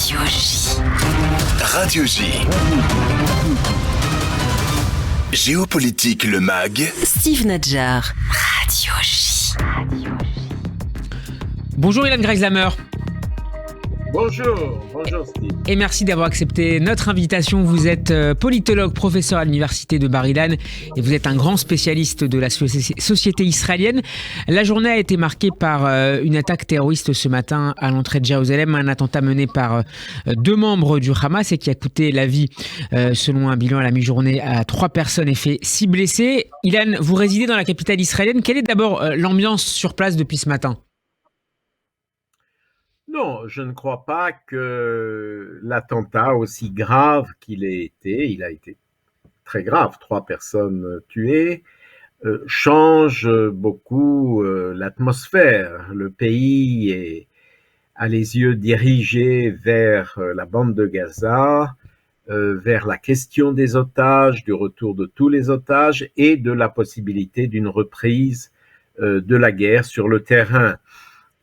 Radio J. Radio J. Géopolitique le MAG. Steve Nadjar. Radio J. Bonjour Ilan Greishammer. Bonjour Steve. Et merci d'avoir accepté notre invitation. Vous êtes politologue, professeur à l'université de Bar-Ilan et vous êtes un grand spécialiste de la société israélienne. La journée a été marquée par une attaque terroriste ce matin à l'entrée de Jérusalem, un attentat mené par deux membres du Hamas et qui a coûté la vie, selon un bilan à la mi-journée, à 3 personnes et fait 6 blessés. Ilan, vous résidez dans la capitale israélienne. Quelle est d'abord l'ambiance sur place depuis ce matin ? Non, je ne crois pas que l'attentat, aussi grave qu'il ait été, il a été très grave, 3 personnes tuées, change beaucoup l'atmosphère. Le pays a les yeux dirigés vers la bande de Gaza, vers la question des otages, du retour de tous les otages et de la possibilité d'une reprise de la guerre sur le terrain.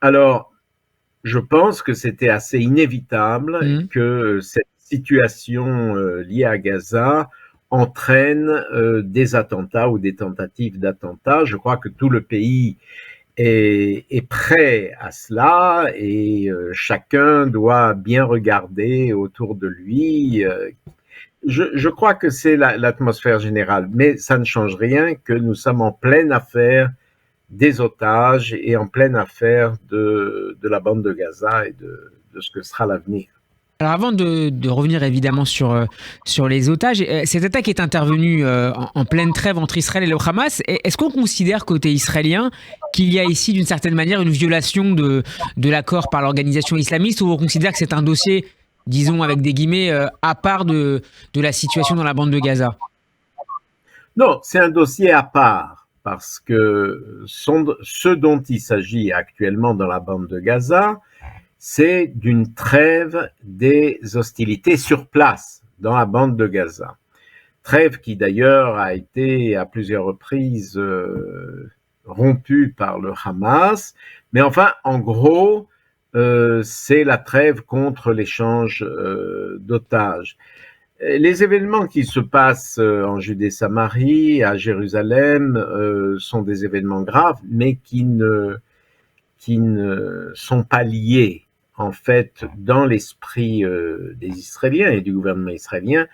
Alors, je pense que c'était assez inévitable que cette situation liée à Gaza entraîne des attentats ou des tentatives d'attentats. Je crois que tout le pays est prêt à cela et chacun doit bien regarder autour de lui. Je crois que c'est l'atmosphère générale, mais ça ne change rien que nous sommes en pleine affaire des otages et en pleine affaire de la bande de Gaza et de ce que sera l'avenir. Alors avant de revenir évidemment sur les otages, cette attaque est intervenue en pleine trêve entre Israël et le Hamas. Est-ce qu'on considère côté israélien qu'il y a ici d'une certaine manière une violation de l'accord par l'organisation islamiste, ou on considère que c'est un dossier, disons avec des guillemets, à part de la situation dans la bande de Gaza ? Non, c'est un dossier à part. Parce que ce dont il s'agit actuellement dans la bande de Gaza, c'est d'une trêve des hostilités sur place, dans la bande de Gaza. Trêve qui d'ailleurs a été à plusieurs reprises rompue par le Hamas. Mais enfin, en gros, c'est la trêve contre l'échange d'otages. Les événements qui se passent en Judée-Samarie, à Jérusalem, sont des événements graves, mais qui ne sont pas liés, en fait, dans l'esprit des Israéliens et du gouvernement israélien,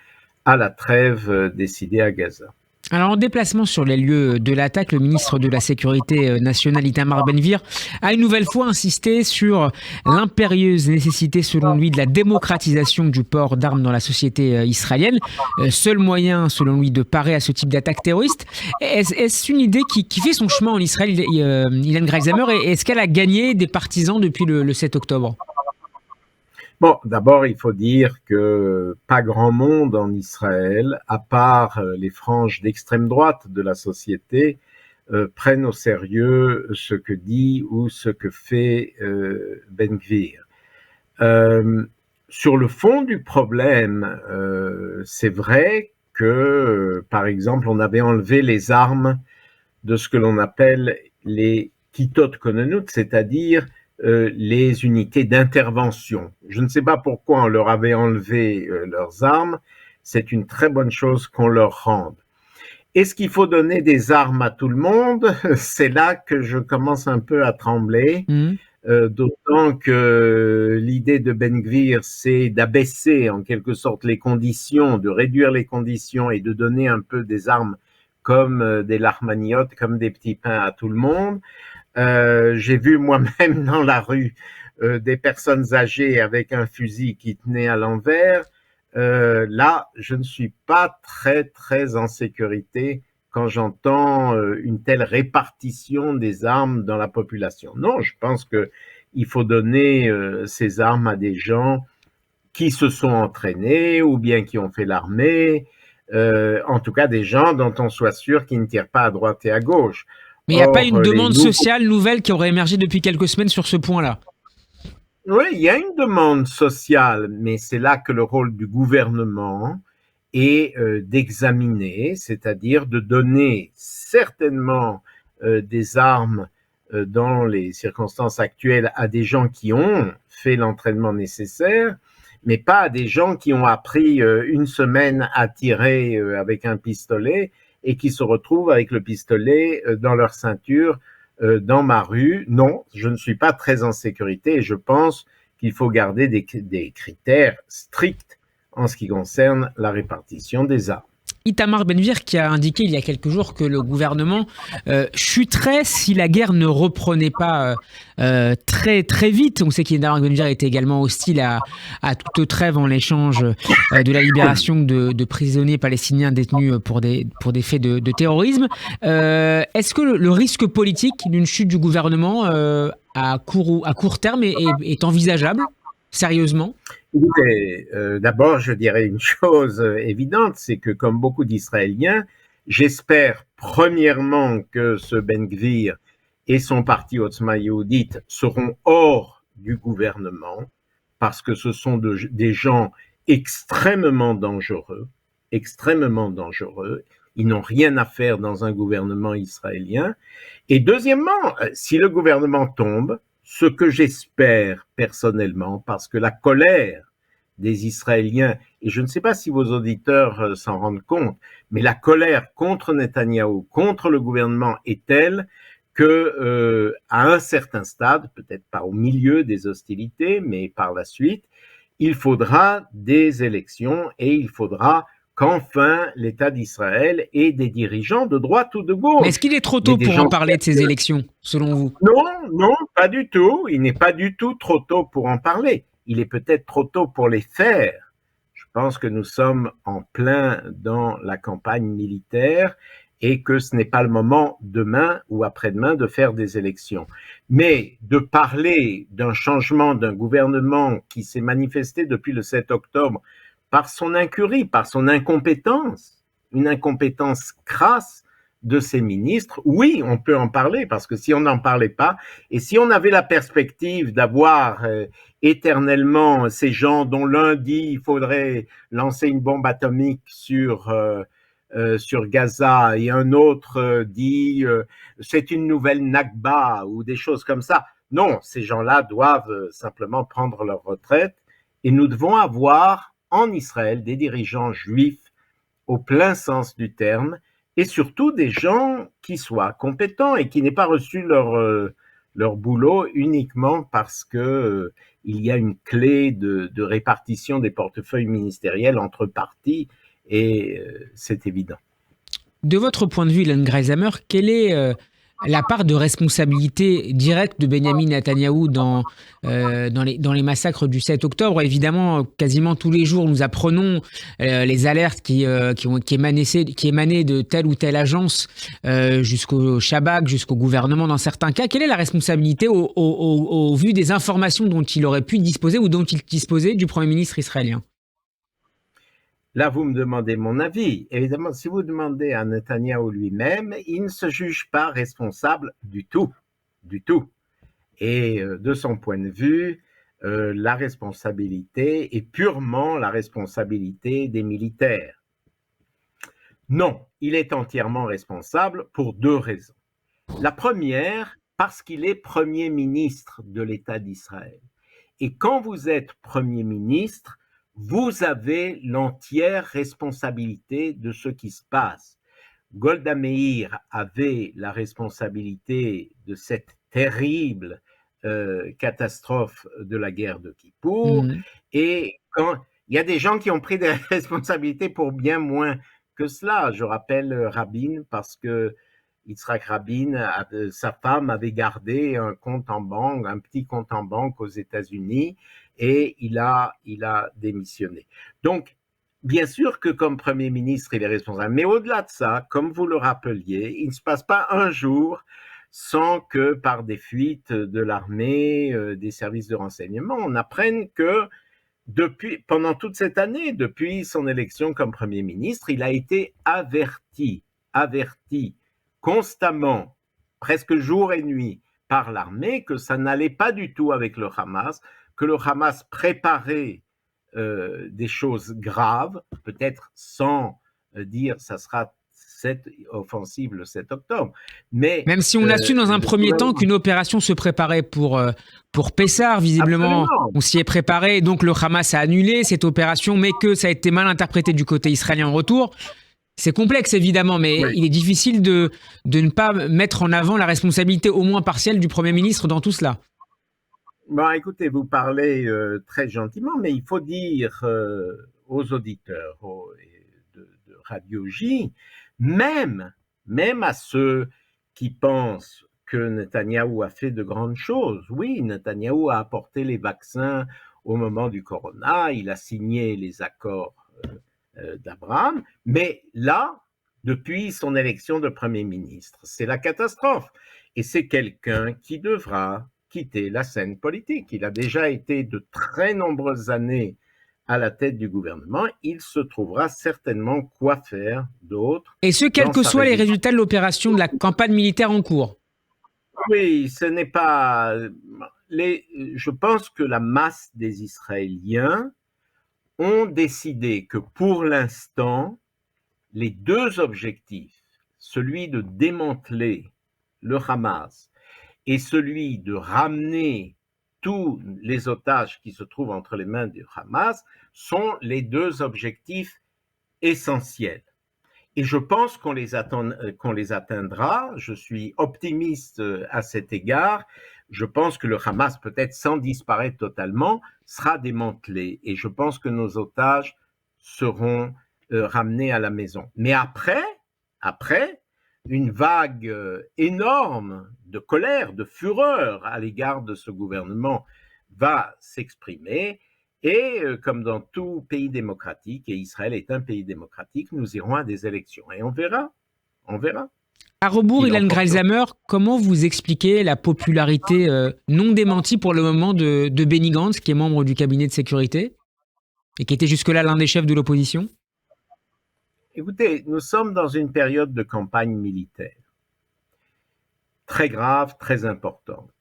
à la trêve décidée à Gaza. Alors en déplacement sur les lieux de l'attaque, le ministre de la Sécurité nationale Itamar Ben-Gvir a une nouvelle fois insisté sur l'impérieuse nécessité selon lui de la démocratisation du port d'armes dans la société israélienne, seul moyen selon lui de parer à ce type d'attaque terroriste. Est-ce une idée qui fait son chemin en Israël, Ilan Greishammer, et est-ce qu'elle a gagné des partisans depuis le 7 octobre ? Bon, d'abord, il faut dire que pas grand monde en Israël, à part les franges d'extrême droite de la société, prennent au sérieux ce que dit ou ce que fait Ben-Gvir. Sur le fond du problème, c'est vrai que, par exemple, on avait enlevé les armes de ce que l'on appelle les kitot konenut, c'est-à-dire les unités d'intervention. Je ne sais pas pourquoi on leur avait enlevé leurs armes. C'est une très bonne chose qu'on leur rende. Est-ce qu'il faut donner des armes à tout le monde ? C'est là que je commence un peu à trembler. D'autant que l'idée de Ben-Gvir, c'est d'abaisser en quelque sorte les conditions, de réduire les conditions et de donner un peu des armes comme des lahmaniotes, comme des petits pains à tout le monde. J'ai vu moi-même dans la rue des personnes âgées avec un fusil qui tenait à l'envers. Là, je ne suis pas très en sécurité quand j'entends une telle répartition des armes dans la population. Non, je pense qu'il faut donner ces armes à des gens qui se sont entraînés ou bien qui ont fait l'armée, en tout cas des gens dont on soit sûr qu'ils ne tirent pas à droite et à gauche. Mais il n'y a pas une demande sociale nouvelle qui aurait émergé depuis quelques semaines sur ce point-là ? Oui, il y a une demande sociale, mais c'est là que le rôle du gouvernement est d'examiner, c'est-à-dire de donner certainement des armes dans les circonstances actuelles à des gens qui ont fait l'entraînement nécessaire, mais pas à des gens qui ont appris une semaine à tirer avec un pistolet et qui se retrouvent avec le pistolet dans leur ceinture dans ma rue. Non, je ne suis pas très en sécurité et je pense qu'il faut garder des critères stricts en ce qui concerne la répartition des armes. Itamar Ben-Gvir qui a indiqué il y a quelques jours que le gouvernement chuterait si la guerre ne reprenait pas très très vite. On sait qu'Itamar Ben-Gvir était également hostile à toute trêve en l'échange de la libération de prisonniers palestiniens détenus pour des faits de terrorisme. Est-ce que le risque politique d'une chute du gouvernement à court terme est envisageable, sérieusement? D'abord, je dirais une chose évidente, c'est que comme beaucoup d'Israéliens, j'espère premièrement que ce Ben-Gvir et son parti Otzma Yehudit seront hors du gouvernement, parce que ce sont des gens extrêmement dangereux. Ils n'ont rien à faire dans un gouvernement israélien. Et deuxièmement, si le gouvernement tombe, ce que j'espère personnellement, parce que la colère des Israéliens, et je ne sais pas si vos auditeurs s'en rendent compte, mais la colère contre Netanyahou, contre le gouvernement est telle que, à un certain stade, peut-être pas au milieu des hostilités, mais par la suite, il faudra des élections et il faudra qu'enfin l'État d'Israël ait des dirigeants de droite ou de gauche. Mais est-ce qu'il est trop tôt pour en parler de ces élections, selon vous? Non, pas du tout. Il n'est pas du tout trop tôt pour en parler. Il est peut-être trop tôt pour les faire. Je pense que nous sommes en plein dans la campagne militaire et que ce n'est pas le moment demain ou après-demain de faire des élections. Mais de parler d'un changement d'un gouvernement qui s'est manifesté depuis le 7 octobre par son incurie, par son incompétence, une incompétence crasse de ses ministres, oui, on peut en parler, parce que si on n'en parlait pas, et si on avait la perspective d'avoir éternellement ces gens dont l'un dit il faudrait lancer une bombe atomique sur Gaza, et un autre dit c'est une nouvelle Nakba, ou des choses comme ça. Non, ces gens-là doivent simplement prendre leur retraite, et nous devons avoir en Israël des dirigeants juifs au plein sens du terme, et surtout des gens qui soient compétents et qui n'aient pas reçu leur boulot uniquement parce que il y a une clé de répartition des portefeuilles ministériels entre partis, et c'est évident. De votre point de vue, Ilan Greisamer, quelle est la part de responsabilité directe de Benyamin Netanyahou dans les massacres du 7 octobre? Évidemment, quasiment tous les jours, nous apprenons les alertes qui émanaient de telle ou telle agence jusqu'au Shabak, jusqu'au gouvernement dans certains cas. Quelle est la responsabilité au vu des informations dont il aurait pu disposer ou dont il disposait du Premier ministre israélien? Là, vous me demandez mon avis. Évidemment, si vous demandez à Netanyahou lui-même, il ne se juge pas responsable du tout. Et de son point de vue, la responsabilité est purement la responsabilité des militaires. Non, il est entièrement responsable pour deux raisons. La première, parce qu'il est Premier ministre de l'État d'Israël. Et quand vous êtes Premier ministre, vous avez l'entière responsabilité de ce qui se passe. Golda Meir avait la responsabilité de cette terrible catastrophe de la guerre de Kippour. Et quand il y a des gens qui ont pris des responsabilités pour bien moins que cela. Je rappelle Rabin, parce que Yitzhak Rabin, sa femme avait gardé un compte en banque, un petit compte en banque aux États-Unis, et il a démissionné. Donc, bien sûr que comme Premier ministre, il est responsable. Mais au-delà de ça, comme vous le rappeliez, il ne se passe pas un jour sans que par des fuites de l'armée, des services de renseignement, on apprenne que pendant toute cette année, depuis son élection comme Premier ministre, il a été averti constamment, presque jour et nuit, par l'armée que ça n'allait pas du tout avec le Hamas, que le Hamas préparait des choses graves, peut-être sans dire ça sera cette offensive le 7 octobre. Mais, même si on a su dans un premier temps qu'une opération se préparait pour Pessar, visiblement, absolument. on s'y est préparé, et donc le Hamas a annulé cette opération, mais que ça a été mal interprété du côté israélien en retour. C'est complexe, évidemment, mais Oui. il est difficile de ne pas mettre en avant la responsabilité au moins partielle du Premier ministre dans tout cela. Bon, écoutez, vous parlez très gentiment, mais il faut dire aux auditeurs de Radio J, même à ceux qui pensent que Netanyahou a fait de grandes choses. Oui, Netanyahou a apporté les vaccins au moment du corona, il a signé les accords d'Abraham, mais là, depuis son élection de Premier ministre, c'est la catastrophe. Et c'est quelqu'un qui devra quitter la scène politique. Il a déjà été de très nombreuses années à la tête du gouvernement. Il se trouvera certainement quoi faire d'autre. Et ce, quels que soient les résultats de l'opération de la campagne militaire en cours. Oui, ce n'est pas... Je pense que la masse des Israéliens ont décidé que pour l'instant, les deux objectifs, celui de démanteler le Hamas et celui de ramener tous les otages qui se trouvent entre les mains du Hamas, sont les deux objectifs essentiels. Et je pense qu'on les atteindra. Je suis optimiste à cet égard. Je pense que le Hamas, peut-être sans disparaître totalement, sera démantelé. Et je pense que nos otages seront ramenés à la maison. Mais après, une vague énorme de colère, de fureur à l'égard de ce gouvernement va s'exprimer. Et comme dans tout pays démocratique, et Israël est un pays démocratique, nous irons à des élections. Et on verra. À rebours, Ilan Gralzamer, comment vous expliquez la popularité non démentie pour le moment de Benny Gantz, qui est membre du cabinet de sécurité et qui était jusque-là l'un des chefs de l'opposition? Écoutez, nous sommes dans une période de campagne militaire très grave, très importante.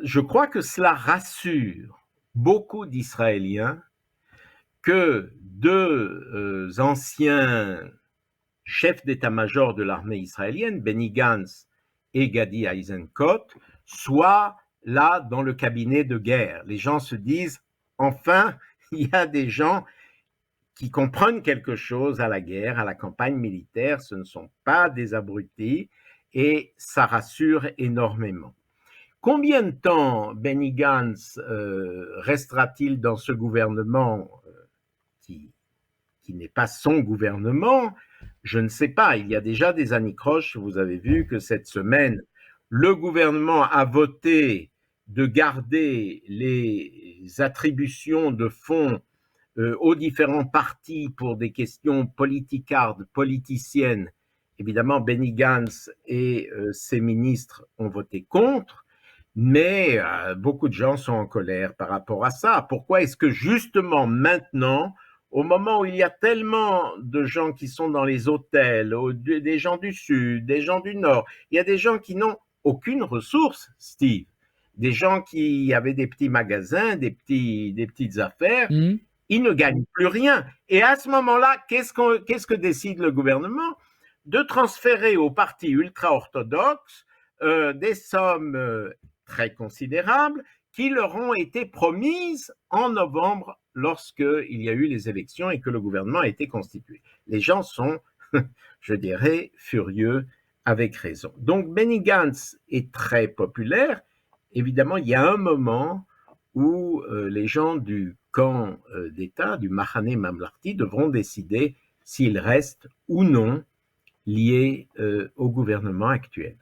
Je crois que cela rassure beaucoup d'Israéliens que deux anciens chefs d'état-major de l'armée israélienne, Benny Gantz et Gadi Eisenkot, soient là dans le cabinet de guerre. Les gens se disent, enfin, il y a des gens qui comprennent quelque chose à la guerre, à la campagne militaire, ce ne sont pas des abrutis, et ça rassure énormément. Combien de temps Benny Gantz restera-t-il dans ce gouvernement qui n'est pas son gouvernement? Je ne sais pas. Il y a déjà des anicroches. Vous avez vu que cette semaine, le gouvernement a voté de garder les attributions de fonds aux différents partis pour des questions politicardes, politiciennes. Évidemment, Benny Gantz et ses ministres ont voté contre. Mais beaucoup de gens sont en colère par rapport à ça. Pourquoi est-ce que justement maintenant, au moment où il y a tellement de gens qui sont dans les hôtels, des gens du Sud, des gens du Nord, il y a des gens qui n'ont aucune ressource, Steve, des gens qui avaient des petits magasins, des petites affaires, ils ne gagnent plus rien. Et à ce moment-là, qu'est-ce que décide le gouvernement? De transférer aux partis ultra-orthodoxes des sommes très considérables qui leur ont été promises en novembre lorsqu'il y a eu les élections et que le gouvernement a été constitué. Les gens sont, je dirais, furieux avec raison. Donc Benny Gantz est très populaire. Évidemment, il y a un moment où les gens du camp d'État, du Mahane Mamlarti, devront décider s'ils restent ou non liés au gouvernement actuel.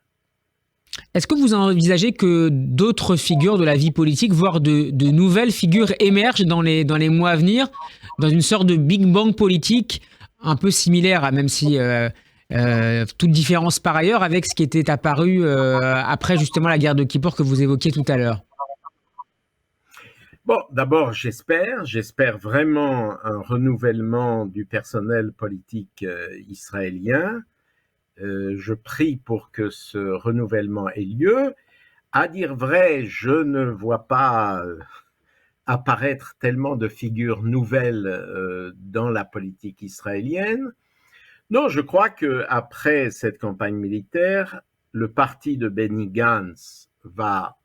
Est-ce que vous envisagez que d'autres figures de la vie politique, voire de nouvelles figures émergent dans les mois à venir, dans une sorte de Big Bang politique un peu similaire, à même si toute différence par ailleurs, avec ce qui était apparu après justement la guerre de Kippour que vous évoquiez tout à l'heure? Bon, d'abord, j'espère vraiment un renouvellement du personnel politique israélien. Je prie pour que ce renouvellement ait lieu. À dire vrai, je ne vois pas apparaître tellement de figures nouvelles dans la politique israélienne. Non, je crois qu'après cette campagne militaire, le parti de Benny Gantz va,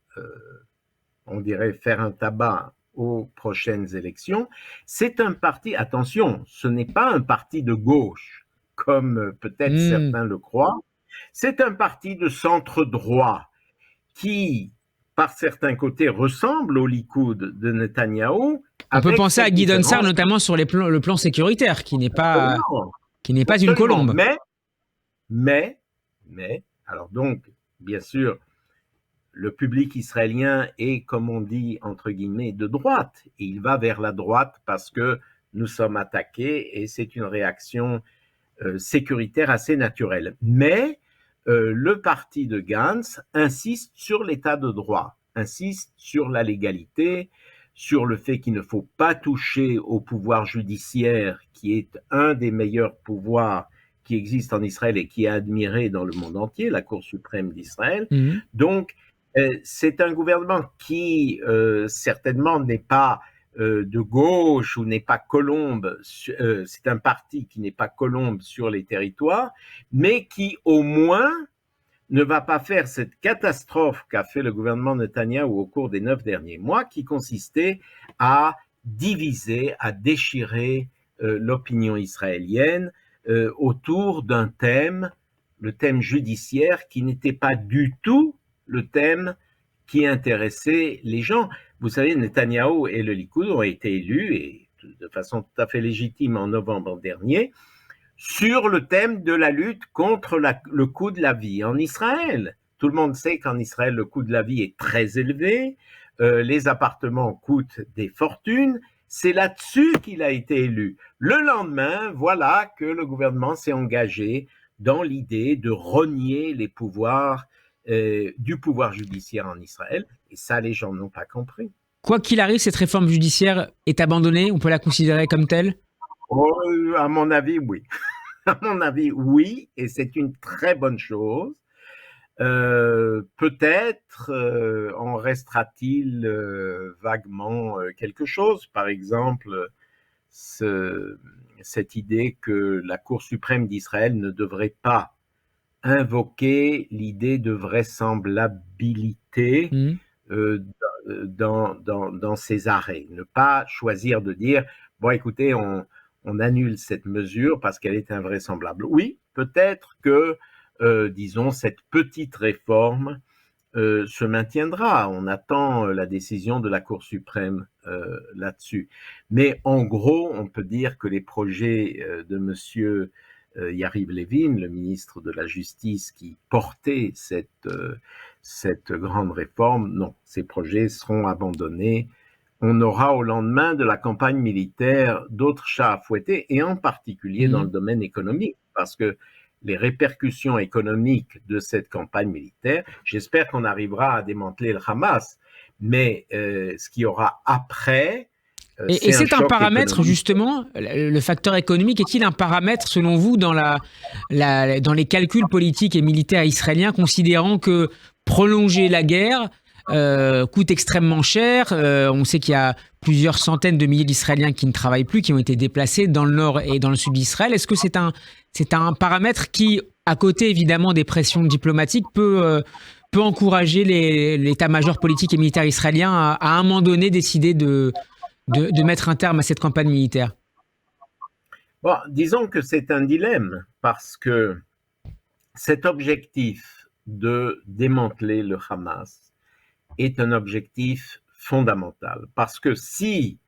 on dirait, faire un tabac aux prochaines élections. C'est un parti, attention, ce n'est pas un parti de gauche, comme peut-être certains le croient. C'est un parti de centre-droit qui, par certains côtés, ressemble au Likoud de Netanyahou. On peut penser à Guy Sar, notamment sur le plan sécuritaire, qui n'est pas une colombe. Mais, alors donc, bien sûr, le public israélien est, comme on dit, entre guillemets, de droite. Et il va vers la droite parce que nous sommes attaqués et c'est une réaction sécuritaire assez naturelle. Mais le parti de Gantz insiste sur l'état de droit, insiste sur la légalité, sur le fait qu'il ne faut pas toucher au pouvoir judiciaire, qui est un des meilleurs pouvoirs qui existent en Israël et qui est admiré dans le monde entier, la Cour suprême d'Israël. Donc, c'est un gouvernement qui certainement n'est pas de gauche ou n'est pas colombe, c'est un parti qui n'est pas colombe sur les territoires, mais qui au moins ne va pas faire cette catastrophe qu'a fait le gouvernement Netanyahou au cours des 9 derniers mois, qui consistait à diviser, à déchirer l'opinion israélienne autour d'un thème, le thème judiciaire, qui n'était pas du tout le thème qui intéressait les gens. Vous savez, Netanyahou et le Likoud ont été élus, et de façon tout à fait légitime en novembre dernier, sur le thème de la lutte contre le coût de la vie en Israël. Tout le monde sait qu'en Israël, le coût de la vie est très élevé, les appartements coûtent des fortunes, c'est là-dessus qu'il a été élu. Le lendemain, voilà que le gouvernement s'est engagé dans l'idée de renier les pouvoirs du pouvoir judiciaire en Israël, et ça, les gens n'ont pas compris. Quoi qu'il arrive, cette réforme judiciaire est abandonnée, on peut la considérer comme telle? À mon avis, oui. À mon avis, oui, et c'est une très bonne chose. Peut-être en restera-t-il vaguement quelque chose, par exemple cette idée que la Cour suprême d'Israël ne devrait pas invoquer l'idée de vraisemblabilité dans ses arrêts. Ne pas choisir de dire, bon écoutez, on annule cette mesure parce qu'elle est invraisemblable. Oui, peut-être que, disons, cette petite réforme se maintiendra. On attend la décision de la Cour suprême là-dessus. Mais en gros, on peut dire que les projets de monsieur Yariv Levin, le ministre de la Justice qui portait cette grande réforme, non, ces projets seront abandonnés. On aura au lendemain de la campagne militaire d'autres chats à fouetter, et en particulier dans le domaine économique, parce que les répercussions économiques de cette campagne militaire, j'espère qu'on arrivera à démanteler le Hamas, mais ce qu'il y aura après... Et c'est un paramètre, économique. Justement, le facteur économique, est-il un paramètre, selon vous, dans dans les calculs politiques et militaires israéliens, considérant que prolonger la guerre coûte extrêmement cher? On sait qu'il y a plusieurs centaines de milliers d'Israéliens qui ne travaillent plus, qui ont été déplacés dans le nord et dans le sud d'Israël. Est-ce que c'est un paramètre qui, à côté évidemment des pressions diplomatiques, peut encourager l'état-major politique et militaire israélien à un moment donné décider de mettre un terme à cette campagne militaire? Bon, disons que c'est un dilemme, parce que cet objectif de démanteler le Hamas est un objectif fondamental. Parce que si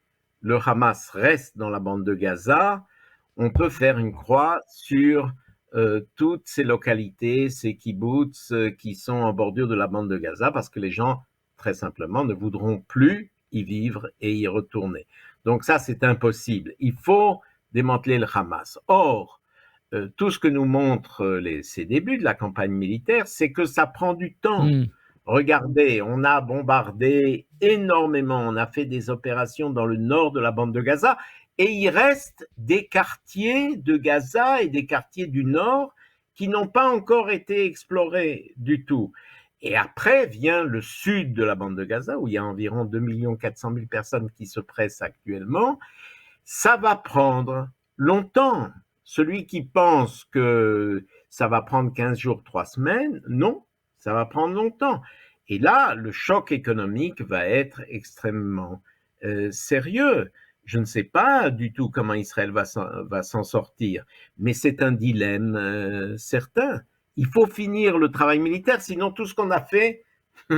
le Hamas reste dans la bande de Gaza, on peut faire une croix sur toutes ces localités, ces kibbutz qui sont en bordure de la bande de Gaza, parce que les gens, très simplement, ne voudront plus y vivre et y retourner. Donc ça, c'est impossible. Il faut démanteler le Hamas. Or, tout ce que nous montrent ces débuts de la campagne militaire, c'est que ça prend du temps. Regardez, on a bombardé énormément, on a fait des opérations dans le nord de la bande de Gaza, et il reste des quartiers de Gaza et des quartiers du nord qui n'ont pas encore été explorés du tout. Et après vient le sud de la bande de Gaza, où il y a environ 2 400 000 personnes qui se pressent actuellement. Ça va prendre longtemps. Celui qui pense que ça va prendre 15 jours, 3 semaines, non, ça va prendre longtemps. Et là, le choc économique va être extrêmement sérieux. Je ne sais pas du tout comment Israël va s'en sortir, mais c'est un dilemme certain. Il faut finir le travail militaire, sinon tout ce qu'on a fait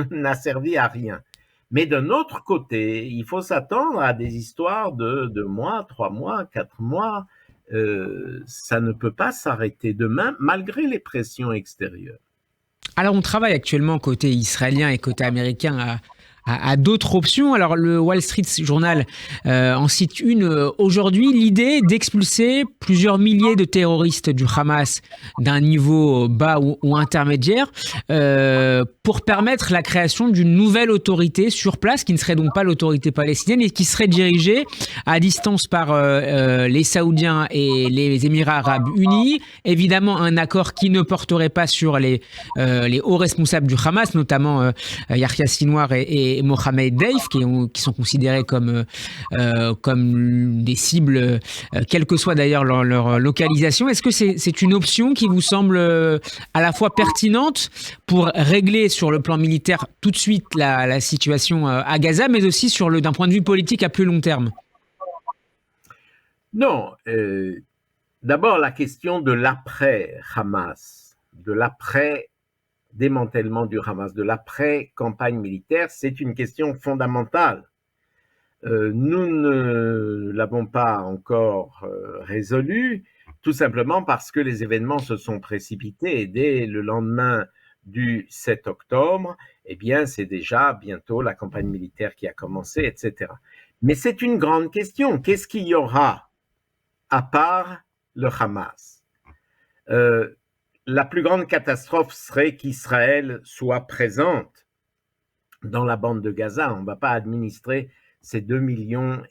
n'a servi à rien. Mais d'un autre côté, il faut s'attendre à des histoires de 2 mois, 3 mois, 4 mois. Ça ne peut pas s'arrêter demain, malgré les pressions extérieures. Alors, on travaille actuellement côté israélien et côté américain à d'autres options. Alors, le Wall Street Journal en cite une aujourd'hui, l'idée d'expulser plusieurs milliers de terroristes du Hamas d'un niveau bas ou intermédiaire pour permettre la création d'une nouvelle autorité sur place, qui ne serait donc pas l'autorité palestinienne et qui serait dirigée à distance par les Saoudiens et les Émirats arabes unis. Évidemment, un accord qui ne porterait pas sur les hauts responsables du Hamas, notamment Yahya Sinwar et Mohamed Deif, qui sont considérés comme des cibles, quelle que soit d'ailleurs leur localisation. Est-ce que c'est une option qui vous semble à la fois pertinente pour régler sur le plan militaire tout de suite la situation à Gaza, mais aussi d'un point de vue politique à plus long terme? Non. D'abord, la question de l'après-Hamas, de l'après-démantèlement du Hamas, de l'après-campagne militaire, c'est une question fondamentale. Nous ne l'avons pas encore résolue, tout simplement parce que les événements se sont précipités et dès le lendemain du 7 octobre, eh bien, c'est déjà bientôt la campagne militaire qui a commencé, etc. Mais c'est une grande question. Qu'est-ce qu'il y aura à part le Hamas? La plus grande catastrophe serait qu'Israël soit présente dans la bande de Gaza. On ne va pas administrer ces 2,5 millions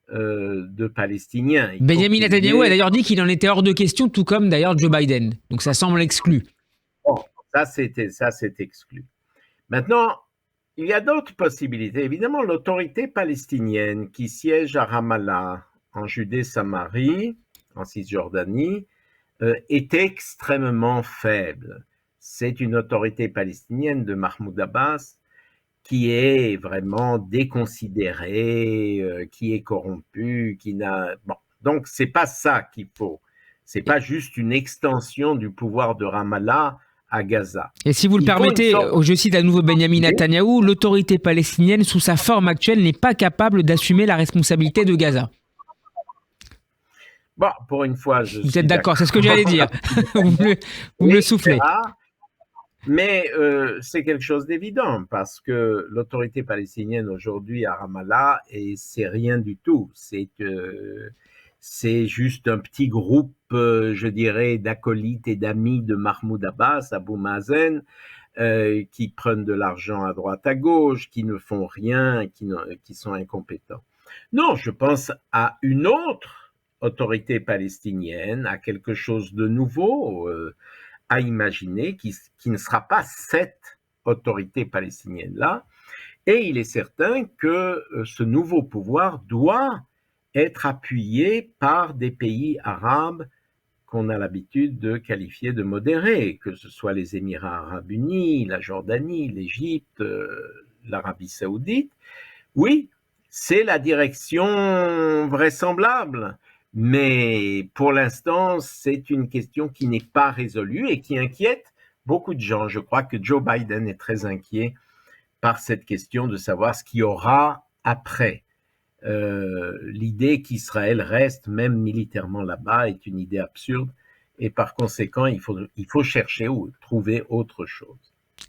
de Palestiniens. Benjamin Netanyahu a d'ailleurs dit qu'il en était hors de question, tout comme d'ailleurs Joe Biden. Donc ça semble exclu. Bon, ça c'est exclu. Maintenant, il y a d'autres possibilités. Évidemment, l'autorité palestinienne qui siège à Ramallah, en Judée-Samarie, en Cisjordanie, est extrêmement faible. C'est une autorité palestinienne de Mahmoud Abbas qui est vraiment déconsidérée, qui est corrompue, qui n'a... Bon, donc c'est pas ça qu'il faut. C'est pas juste une extension du pouvoir de Ramallah à Gaza. Et si vous le permettez, je cite à nouveau Benjamin Netanyahu, l'autorité palestinienne, sous sa forme actuelle, n'est pas capable d'assumer la responsabilité de Gaza. Bon, pour une fois, vous êtes d'accord, c'est ce que j'allais dire. vous me le soufflez. Mais c'est quelque chose d'évident parce que l'autorité palestinienne aujourd'hui à Ramallah, et c'est rien du tout. C'est juste un petit groupe, je dirais, d'acolytes et d'amis de Mahmoud Abbas, Abou Mazen, qui prennent de l'argent à droite à gauche, qui ne font rien, qui sont incompétents. Non, je pense à une autre autorité palestinienne, à quelque chose de nouveau à imaginer, qui ne sera pas cette autorité palestinienne-là. Et il est certain que ce nouveau pouvoir doit être appuyé par des pays arabes qu'on a l'habitude de qualifier de modérés, que ce soit les Émirats arabes unis, la Jordanie, l'Égypte, l'Arabie saoudite. Oui, c'est la direction vraisemblable. Mais pour l'instant, c'est une question qui n'est pas résolue et qui inquiète beaucoup de gens. Je crois que Joe Biden est très inquiet par cette question de savoir ce qu'il y aura après. L'idée qu'Israël reste même militairement là-bas est une idée absurde et par conséquent, il faut chercher ou trouver autre chose.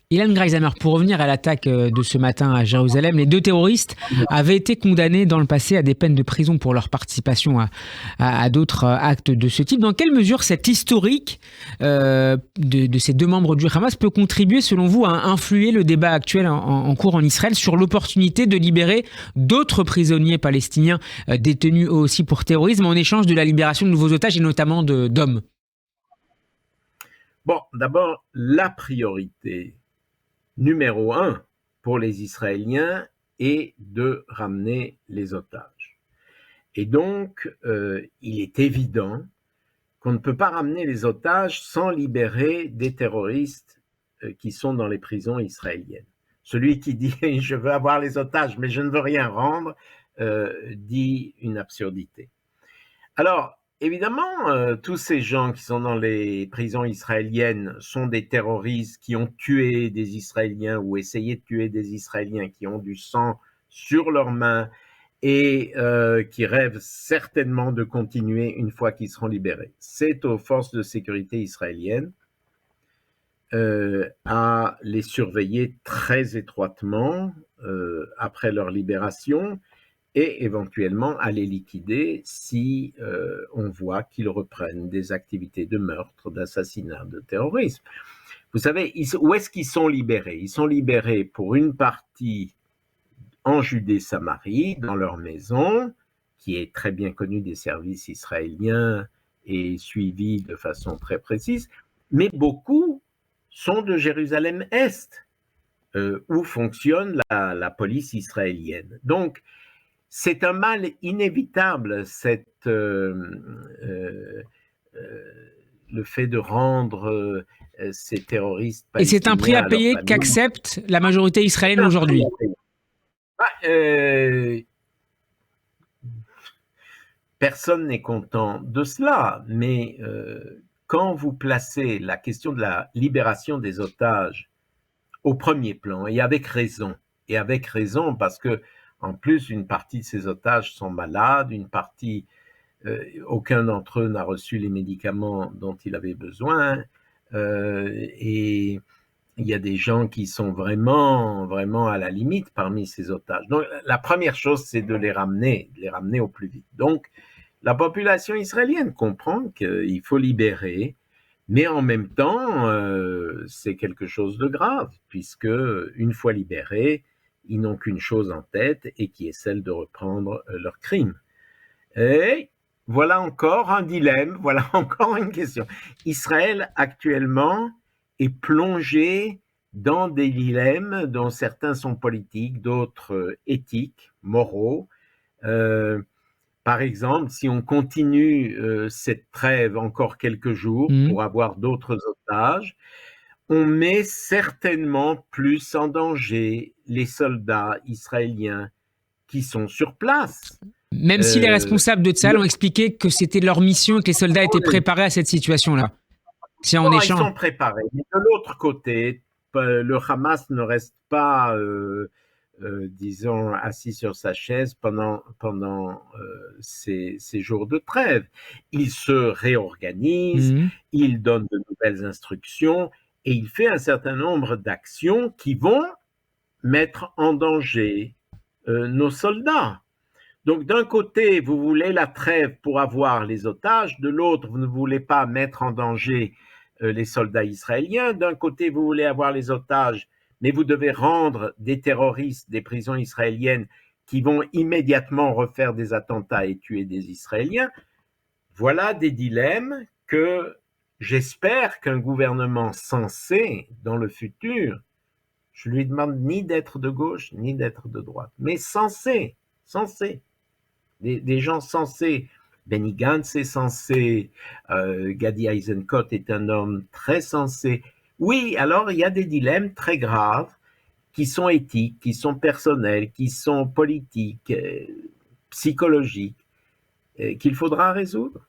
Ilan Greisamer, pour revenir à l'attaque de ce matin à Jérusalem, les 2 terroristes avaient été condamnés dans le passé à des peines de prison pour leur participation à d'autres actes de ce type. Dans quelle mesure cet historique de ces 2 membres du Hamas peut contribuer, selon vous, à influer le débat actuel en cours en Israël sur l'opportunité de libérer d'autres prisonniers palestiniens détenus eux aussi pour terrorisme en échange de la libération de nouveaux otages et notamment d'hommes? Bon, d'abord, la priorité numéro 1 pour les Israéliens est de ramener les otages. Et donc, il est évident qu'on ne peut pas ramener les otages sans libérer des terroristes qui sont dans les prisons israéliennes. Celui qui dit « je veux avoir les otages, mais je ne veux rien rendre », dit une absurdité. Alors, évidemment, tous ces gens qui sont dans les prisons israéliennes sont des terroristes qui ont tué des Israéliens ou essayé de tuer des Israéliens, qui ont du sang sur leurs mains et qui rêvent certainement de continuer une fois qu'ils seront libérés. C'est aux forces de sécurité israéliennes à les surveiller très étroitement après leur libération et éventuellement à les liquider si on voit qu'ils reprennent des activités de meurtre, d'assassinat, de terrorisme. Vous savez, où est-ce qu'ils sont libérés? Ils sont libérés pour une partie en Judée-Samarie, dans leur maison, qui est très bien connue des services israéliens et suivie de façon très précise, mais beaucoup sont de Jérusalem-Est, où fonctionne la police israélienne. Donc, c'est un mal inévitable, le fait de rendre ces terroristes palestiniens. Et c'est un prix à payer qu'accepte la majorité israélienne aujourd'hui. Personne n'est content de cela, mais quand vous placez la question de la libération des otages au premier plan, et avec raison parce que en plus, une partie de ces otages sont malades, une partie, aucun d'entre eux n'a reçu les médicaments dont il avait besoin, et il y a des gens qui sont vraiment, vraiment à la limite parmi ces otages. Donc, la première chose, c'est de les ramener au plus vite. Donc, la population israélienne comprend qu'il faut libérer, mais en même temps, c'est quelque chose de grave, puisque une fois libérés, ils n'ont qu'une chose en tête et qui est celle de reprendre leurs crimes. Et voilà encore un dilemme, voilà encore une question. Israël actuellement est plongé dans des dilemmes dont certains sont politiques, d'autres éthiques, moraux. Par exemple, si on continue cette trêve encore quelques jours pour avoir d'autres otages, on met certainement plus en danger les soldats israéliens qui sont sur place. Même si les responsables de Tsahal ont expliqué que c'était leur mission et que les soldats étaient préparés à cette situation-là. Ils sont préparés. Mais de l'autre côté, le Hamas ne reste pas, disons, assis sur sa chaise pendant ces jours de trêve. Il se réorganise, il donne de nouvelles instructions, et il fait un certain nombre d'actions qui vont mettre en danger nos soldats. Donc, d'un côté, vous voulez la trêve pour avoir les otages, de l'autre, vous ne voulez pas mettre en danger les soldats israéliens. D'un côté, vous voulez avoir les otages, mais vous devez rendre des terroristes des prisons israéliennes qui vont immédiatement refaire des attentats et tuer des Israéliens. Voilà des dilemmes que j'espère qu'un gouvernement sensé dans le futur, je lui demande ni d'être de gauche ni d'être de droite, mais sensé, des gens sensés. Benny Gantz est sensé, Gadi Eisenkot est un homme très sensé. Oui, alors il y a des dilemmes très graves qui sont éthiques, qui sont personnels, qui sont politiques, psychologiques, qu'il faudra résoudre.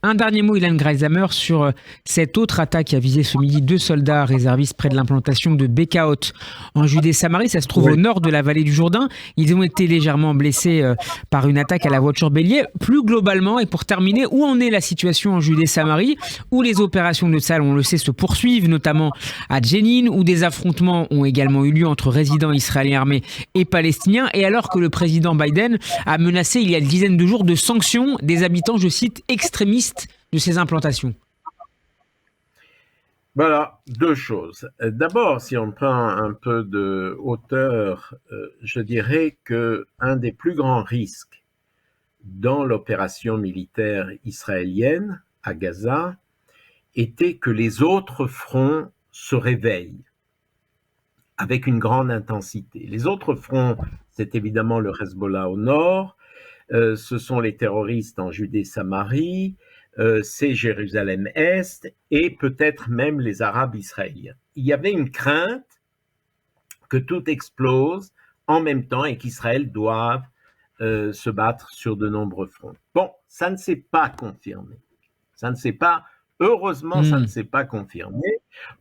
Un dernier mot, Ilan Greisamer, sur cette autre attaque qui a visé ce midi 2 soldats réservistes près de l'implantation de Bekaot en Judée-Samarie. Ça se trouve au nord de la vallée du Jourdain. Ils ont été légèrement blessés par une attaque à la voiture bélier. Plus globalement, et pour terminer, où en est la situation en Judée-Samarie, où les opérations de Tsahal, on le sait, se poursuivent, notamment à Jenin, où des affrontements ont également eu lieu entre résidents israéliens armés et palestiniens, et alors que le président Biden a menacé il y a une dizaine de jours de sanctions des habitants, je cite, extrémistes de ces implantations. Voilà, deux choses. D'abord, si on prend un peu de hauteur, je dirais qu'un des plus grands risques dans l'opération militaire israélienne à Gaza était que les autres fronts se réveillent avec une grande intensité. Les autres fronts, c'est évidemment le Hezbollah au nord, ce sont les terroristes en Judée-Samarie, c'est Jérusalem-Est et peut-être même les Arabes israéliens. Il y avait une crainte que tout explose en même temps et qu'Israël doive se battre sur de nombreux fronts. Bon, ça ne s'est pas confirmé. Heureusement, ça ne s'est pas confirmé.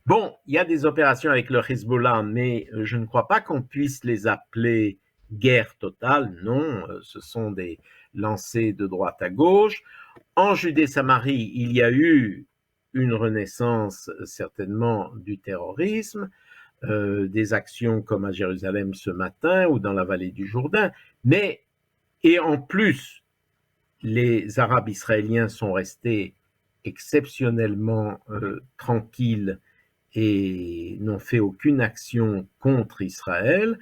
Bon, il y a des opérations avec le Hezbollah, mais je ne crois pas qu'on puisse les appeler guerre totale. Non, ce sont des lancers de droite à gauche. En Judée-Samarie, il y a eu une renaissance certainement du terrorisme, des actions comme à Jérusalem ce matin ou dans la vallée du Jourdain, et en plus, les Arabes israéliens sont restés exceptionnellement tranquilles et n'ont fait aucune action contre Israël.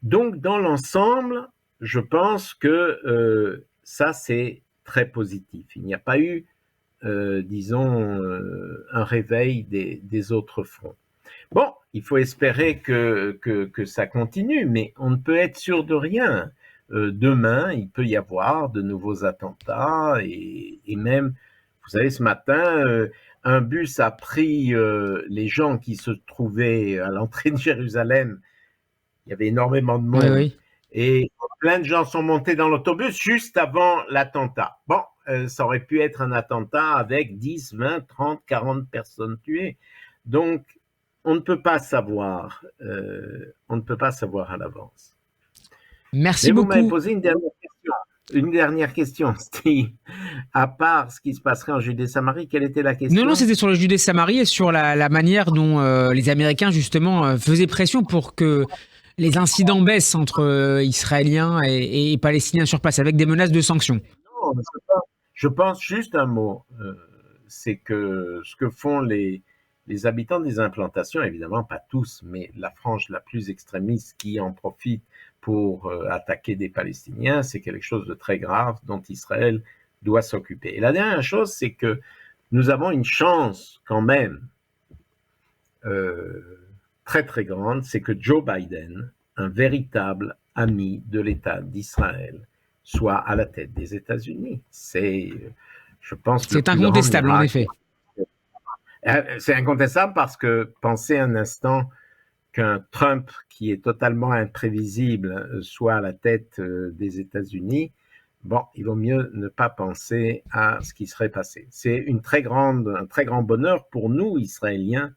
Donc, dans l'ensemble, je pense que ça, c'est très positif. Il n'y a pas eu, disons, un réveil des autres fronts. Bon, il faut espérer que ça continue, mais on ne peut être sûr de rien. Demain, il peut y avoir de nouveaux attentats et même, vous savez, ce matin, un bus a pris les gens qui se trouvaient à l'entrée de Jérusalem. Il y avait énormément de monde. Oui. Et plein de gens sont montés dans l'autobus juste avant l'attentat. Bon, ça aurait pu être un attentat avec 10, 20, 30, 40 personnes tuées. Donc, on ne peut pas savoir. On ne peut pas savoir à l'avance. Merci beaucoup. Vous m'avez posé une dernière question, Steve. À part ce qui se passerait en Judée-Samarie, quelle était la question? Non, c'était sur le Judée-Samarie et sur la manière dont les Américains, justement, faisaient pression pour que les incidents baissent entre Israéliens et Palestiniens sur place, avec des menaces de sanctions. Non, je pense juste un mot. C'est que ce que font les habitants des implantations, évidemment pas tous, mais la frange la plus extrémiste qui en profite pour attaquer des Palestiniens, c'est quelque chose de très grave dont Israël doit s'occuper. Et la dernière chose, c'est que nous avons une chance quand même très très grande, c'est que Joe Biden, un véritable ami de l'État d'Israël, soit à la tête des États-Unis. Je pense que c'est incontestable, en effet. C'est incontestable parce que pensez un instant qu'un Trump qui est totalement imprévisible soit à la tête des États-Unis, bon, il vaut mieux ne pas penser à ce qui serait passé. C'est un très grand bonheur pour nous, Israéliens,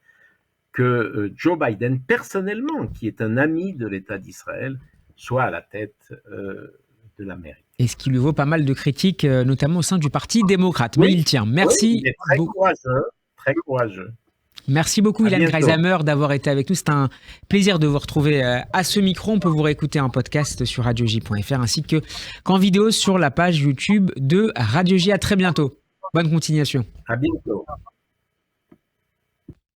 que Joe Biden, personnellement, qui est un ami de l'État d'Israël, soit à la tête de l'Amérique. Et ce qui lui vaut pas mal de critiques, notamment au sein du Parti démocrate. Mais il tient. Merci. Il est très courageux, très courageux. Merci beaucoup, Ilan Greisamer, d'avoir été avec nous. C'est un plaisir de vous retrouver à ce micro. On peut vous réécouter en podcast sur radioj.fr ainsi qu'en vidéo sur la page YouTube de Radio J. À très bientôt. Bonne continuation. À bientôt.